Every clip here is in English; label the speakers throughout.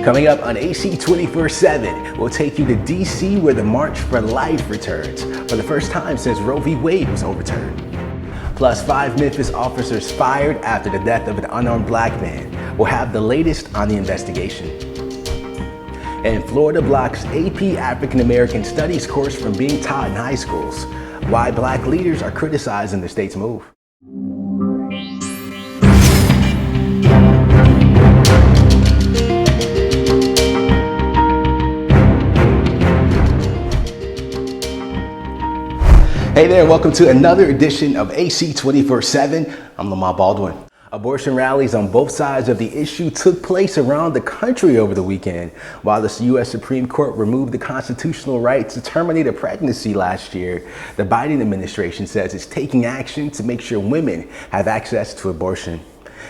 Speaker 1: Coming up on AC 24/7, we'll take you to D.C. where the March for Life returns for the first time since Roe v. Wade was overturned. Plus, 5 Memphis officers fired after the death of an unarmed black man. We'll have the latest on the investigation. And Florida blocks AP African American Studies course from being taught in high schools. Why black leaders are criticizing the state's move. Hey there, welcome to another edition of AC 24/7. I'm Lamar Baldwin. Abortion rallies on both sides of the issue took place around the country over the weekend. While the U.S. Supreme Court removed the constitutional right to terminate a pregnancy last year, the Biden administration says it's taking action to make sure women have access to abortion.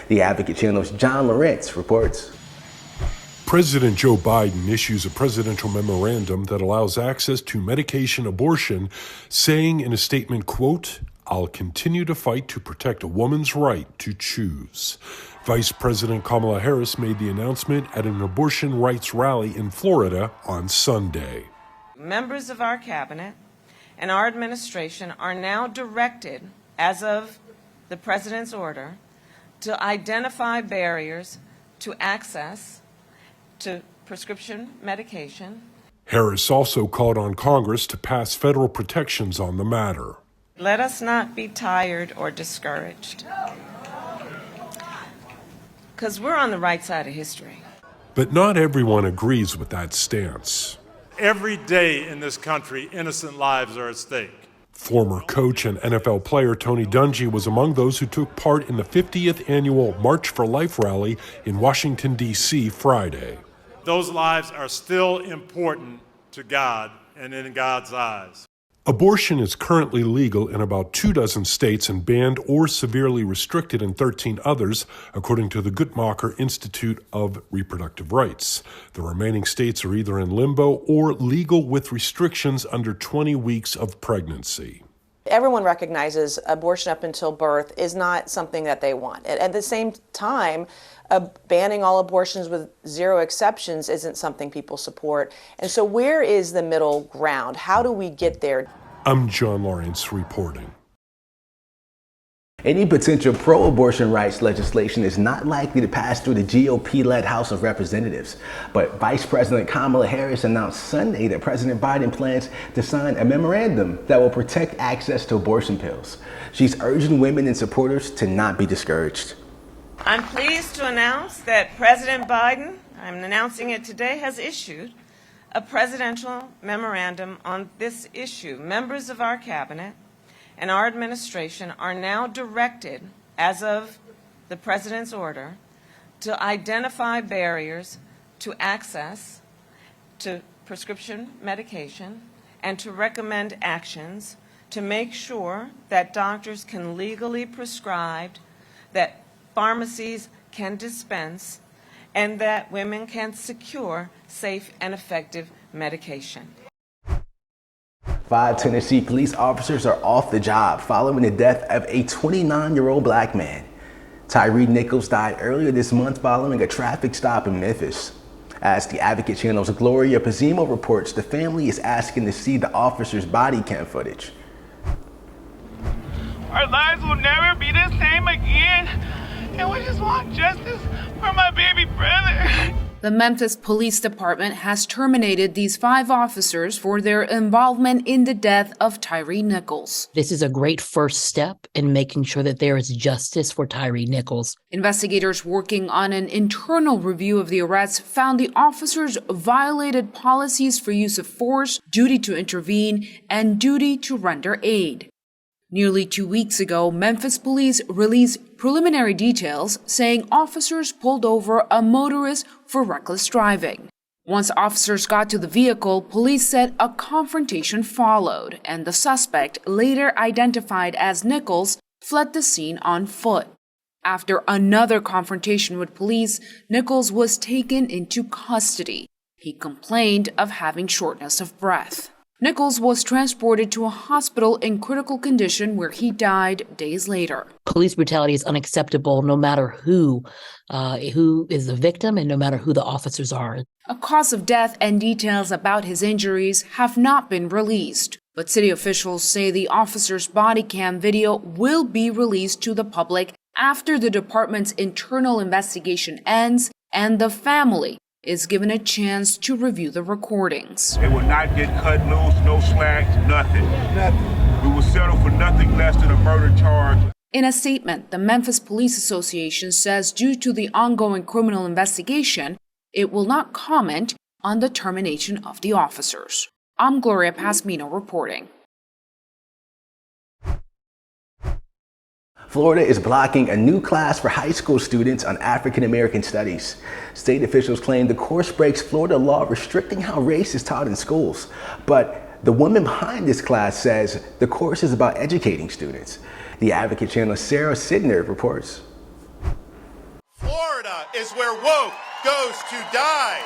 Speaker 1: The Advocate Channel's John Lawrence reports.
Speaker 2: President Joe Biden issues a presidential memorandum that allows access to medication abortion, saying in a statement, quote, "I'll continue to fight to protect a woman's right to choose." Vice President Kamala Harris made the announcement at an abortion rights rally in Florida on Sunday.
Speaker 3: Members of our cabinet and our administration are now directed, as of the President's order, to identify barriers to access to prescription medication.
Speaker 2: Harris also called on Congress to pass federal protections on the matter.
Speaker 3: Let us not be tired or discouraged, because we're on the right side of history.
Speaker 2: But not everyone agrees with that stance.
Speaker 4: Every day in this country, innocent lives are at stake.
Speaker 2: Former coach and NFL player Tony Dungy was among those who took part in the 50th annual March for Life rally in Washington, D.C. Friday.
Speaker 4: Those lives are still important to God and in God's eyes.
Speaker 2: Abortion is currently legal in about 24 states and banned or severely restricted in 13 others, according to the Guttmacher Institute of Reproductive Rights. The remaining states are either in limbo or legal with restrictions under 20 weeks of pregnancy.
Speaker 5: Everyone recognizes abortion up until birth is not something that they want. At the same time, banning all abortions with zero exceptions isn't something people support. And so where is the middle ground? How do we get there?
Speaker 2: I'm John Lawrence reporting.
Speaker 1: Any potential pro-abortion rights legislation is not likely to pass through the GOP-led House of Representatives. But Vice President Kamala Harris announced Sunday that President Biden plans to sign a memorandum that will protect access to abortion pills. She's urging women and supporters to not be discouraged.
Speaker 3: I'm pleased to announce that President Biden, I'm announcing it today, has issued a presidential memorandum on this issue. Members of our cabinet and our administration are now directed, as of the President's order, to identify barriers to access to prescription medication and to recommend actions to make sure that doctors can legally prescribe, that pharmacies can dispense, and that women can secure safe and effective medication.
Speaker 1: 5 Tennessee police officers are off the job following the death of a 29-year-old black man. Tyree Nichols died earlier this month following a traffic stop in Memphis. As the Advocate Channel's Gloria Pazimo reports, the family is asking to see the officer's body cam footage.
Speaker 6: Our lives will never be the same again, and we just want justice for my baby brother.
Speaker 7: The Memphis Police Department has terminated these 5 officers for their involvement in the death of Tyree Nichols.
Speaker 8: This is a great first step in making sure that there is justice for Tyree Nichols.
Speaker 7: Investigators working on an internal review of the arrests found the officers violated policies for use of force, duty to intervene, and duty to render aid. Nearly 2 weeks ago, Memphis police released preliminary details saying officers pulled over a motorist for reckless driving. Once officers got to the vehicle, police said a confrontation followed, and the suspect, later identified as Nichols, fled the scene on foot. After another confrontation with police, Nichols was taken into custody. He complained of having shortness of breath. Nichols was transported to a hospital in critical condition where he died days later.
Speaker 8: Police brutality is unacceptable no matter who is the victim and no matter who the officers are.
Speaker 7: A cause of death and details about his injuries have not been released, but city officials say the officer's body cam video will be released to the public after the department's internal investigation ends and the family is given a chance to review the recordings.
Speaker 9: It will not get cut loose, no slacks, nothing. We will settle for nothing less than a murder charge.
Speaker 7: In a statement, the Memphis Police Association says due to the ongoing criminal investigation, it will not comment on the termination of the officers. I'm Gloria Pasmino reporting.
Speaker 1: Florida is blocking a new class for high school students on African American studies. State officials claim the course breaks Florida law restricting how race is taught in schools. But the woman behind this class says the course is about educating students. The Advocate Channel's Sarah Sidner reports.
Speaker 10: Florida is where woke goes to die.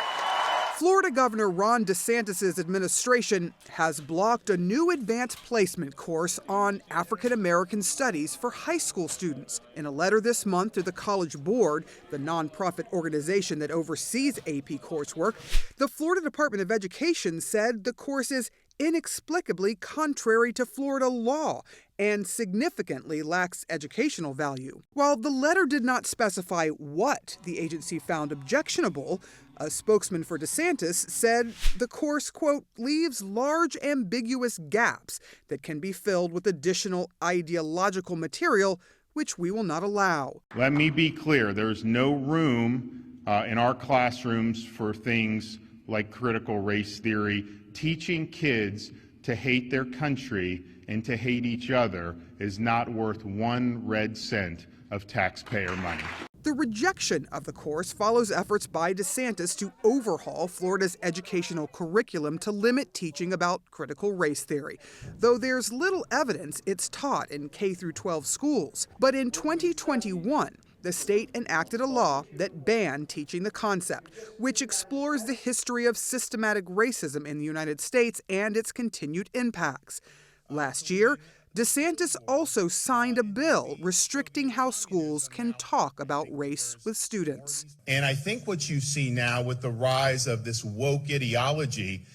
Speaker 11: Florida Governor Ron DeSantis' administration has blocked a new advanced placement course on African American studies for high school students. In a letter this month to the College Board, the nonprofit organization that oversees AP coursework, the Florida Department of Education said the course is inexplicably contrary to Florida law and significantly lacks educational value. While the letter did not specify what the agency found objectionable, a spokesman for DeSantis said the course, quote, leaves large ambiguous gaps that can be filled with additional ideological material, which we will not allow.
Speaker 9: Let me be clear, there's no room in our classrooms for things like critical race theory. Teaching kids to hate their country and to hate each other is not worth 1 red cent of taxpayer money.
Speaker 11: The rejection of the course follows efforts by DeSantis to overhaul Florida's educational curriculum to limit teaching about critical race theory, though there's little evidence it's taught in K-12 schools. But in 2021, the state enacted a law that banned teaching the concept, which explores the history of systematic racism in the United States and its continued impacts. Last year, DeSantis also signed a bill restricting how schools can talk about race with students.
Speaker 10: And I think what you see now with the rise of this woke ideology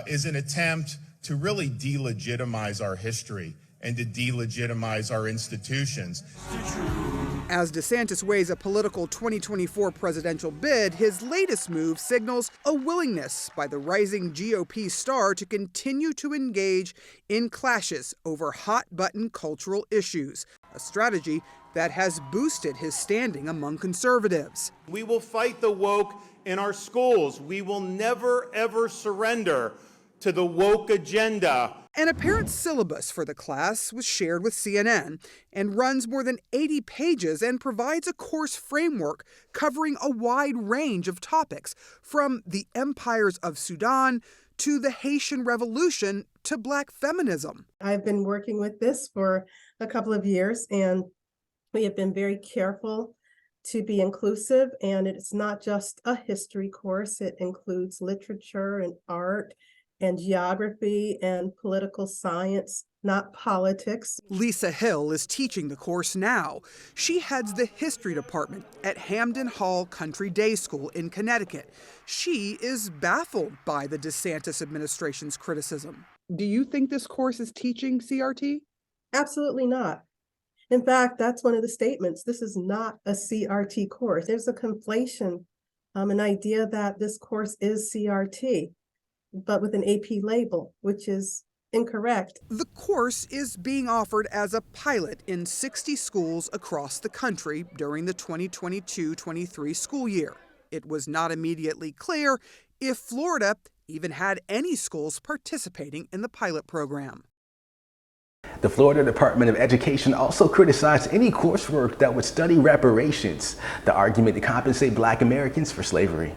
Speaker 10: is an attempt to really delegitimize our history and to delegitimize our institutions.
Speaker 11: As DeSantis weighs a political 2024 presidential bid, his latest move signals a willingness by the rising GOP star to continue to engage in clashes over hot-button cultural issues, a strategy that has boosted his standing among conservatives.
Speaker 10: We will fight the woke in our schools. We will never, ever surrender to the woke agenda.
Speaker 11: An apparent syllabus for the class was shared with CNN and runs more than 80 pages and provides a course framework covering a wide range of topics, from the empires of Sudan to the Haitian Revolution to Black feminism.
Speaker 12: I've been working with this for a couple of years, and we have been very careful to be inclusive, and it's not just a history course. It includes literature and art and geography and political science, not politics.
Speaker 11: Lisa Hill is teaching the course now. She heads the history department at Hamden Hall Country Day School in Connecticut. She is baffled by the DeSantis administration's criticism. Do you think this course is teaching CRT?
Speaker 12: Absolutely not. In fact, that's one of the statements. This is not a CRT course. There's a conflation, an idea that this course is CRT, but with an AP label, which is incorrect.
Speaker 11: The course is being offered as a pilot in 60 schools across the country during the 2022-23 school year. It was not immediately clear if Florida even had any schools participating in the pilot program.
Speaker 1: The Florida Department of Education also criticized any coursework that would study reparations, the argument to compensate Black Americans for slavery.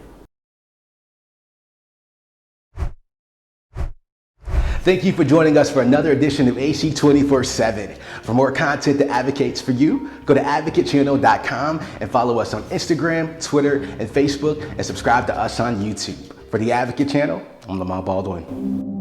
Speaker 1: Thank you for joining us for another edition of AC 24/7. For more content that advocates for you, go to advocatechannel.com and follow us on Instagram, Twitter, and Facebook, and subscribe to us on YouTube. For the Advocate Channel, I'm Lamont Baldwin.